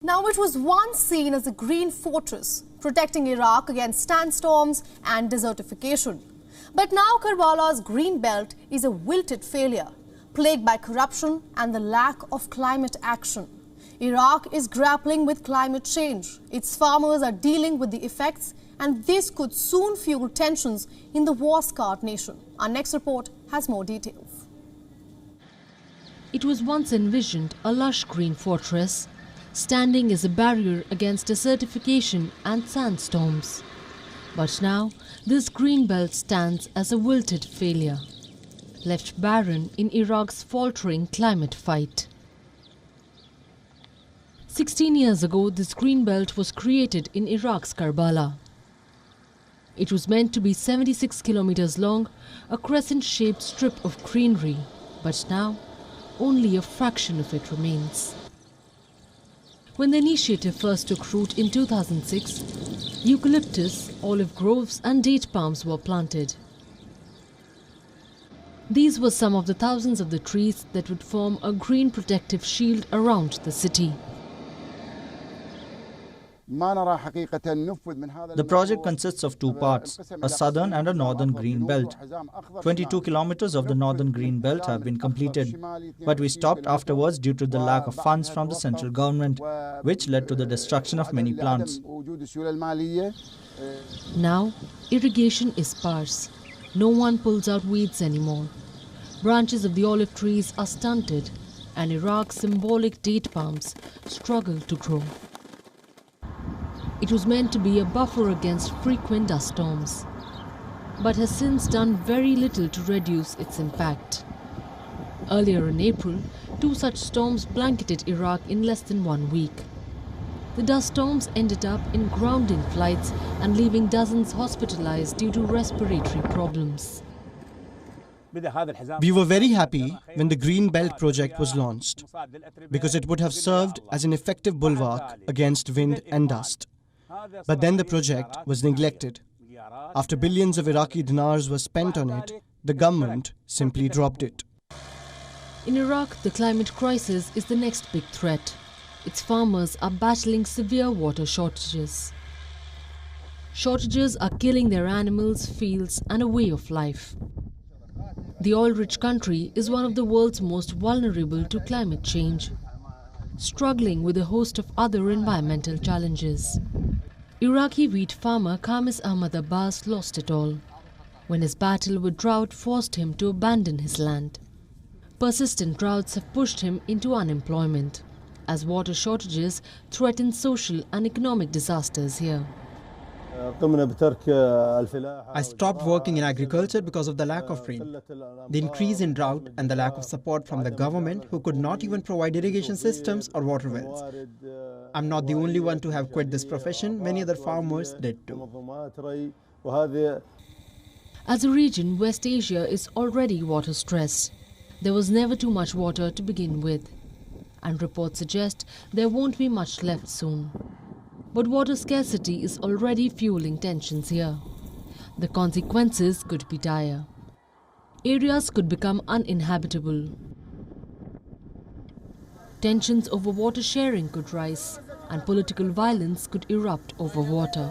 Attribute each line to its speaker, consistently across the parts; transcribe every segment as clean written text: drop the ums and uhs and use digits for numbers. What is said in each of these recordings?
Speaker 1: Now, it was once seen as a green fortress, protecting Iraq against sandstorms and desertification. But now Karbala's green belt is a wilted failure, plagued by corruption and the lack of climate action. Iraq is grappling with climate change. Its farmers are dealing with the effects, and this could soon fuel tensions in the war-scarred nation. Our next report has more details.
Speaker 2: It was once envisioned a lush green fortress, standing as a barrier against desertification and sandstorms. But now, this green belt stands as a wilted failure, left barren in Iraq's faltering climate fight. 16 years ago, this green belt was created in Iraq's Karbala. It was meant to be 76 kilometers long, a crescent-shaped strip of greenery, but now only a fraction of it remains. When the initiative first took root in 2006, eucalyptus, olive groves and date palms were planted. These were some of the thousands of the trees that would form a green protective shield around the city.
Speaker 3: The project consists of two parts, a southern and a northern green belt. 22 kilometers of the northern green belt have been completed, but we stopped afterwards due to the lack of funds from the central government, which led to the destruction of many plants.
Speaker 2: Now, irrigation is sparse. No one pulls out weeds anymore. Branches of the olive trees are stunted, and Iraq's symbolic date palms struggle to grow. It was meant to be a buffer against frequent dust storms, but has since done very little to reduce its impact. Earlier in April, 2 such storms blanketed Iraq in less than 1 week. The dust storms ended up in grounding flights and leaving dozens hospitalized due to respiratory problems.
Speaker 4: We were very happy when the Green Belt project was launched, because it would have served as an effective bulwark against wind and dust. But then the project was neglected. After billions of Iraqi dinars were spent on it, the government simply dropped it.
Speaker 2: In Iraq, the climate crisis is the next big threat. Its farmers are battling severe water shortages. Shortages are killing their animals, fields, and a way of life. The oil-rich country is one of the world's most vulnerable to climate change, struggling with a host of other environmental challenges. Iraqi wheat farmer Khamis Ahmad Abbas lost it all when his battle with drought forced him to abandon his land. Persistent droughts have pushed him into unemployment, as water shortages threaten social and economic disasters here.
Speaker 5: I stopped working in agriculture because of the lack of rain, the increase in drought and the lack of support from the government, who could not even provide irrigation systems or water wells. I'm not the only one to have quit this profession, many other farmers did too.
Speaker 2: As a region, West Asia is already water stressed. There was never too much water to begin with, and reports suggest there won't be much left soon. But water scarcity is already fueling tensions here. The consequences could be dire. Areas could become uninhabitable. Tensions over water sharing could rise, and political violence could erupt over water.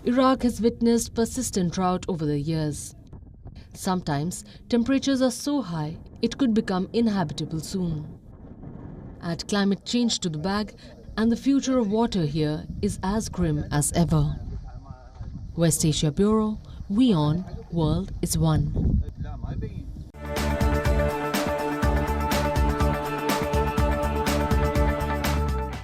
Speaker 2: Iraq has witnessed persistent drought over the years. Sometimes temperatures are so high it could become inhabitable soon. Add climate change to the bag, and the future of water here is as grim as ever. West Asia Bureau, WION World is One.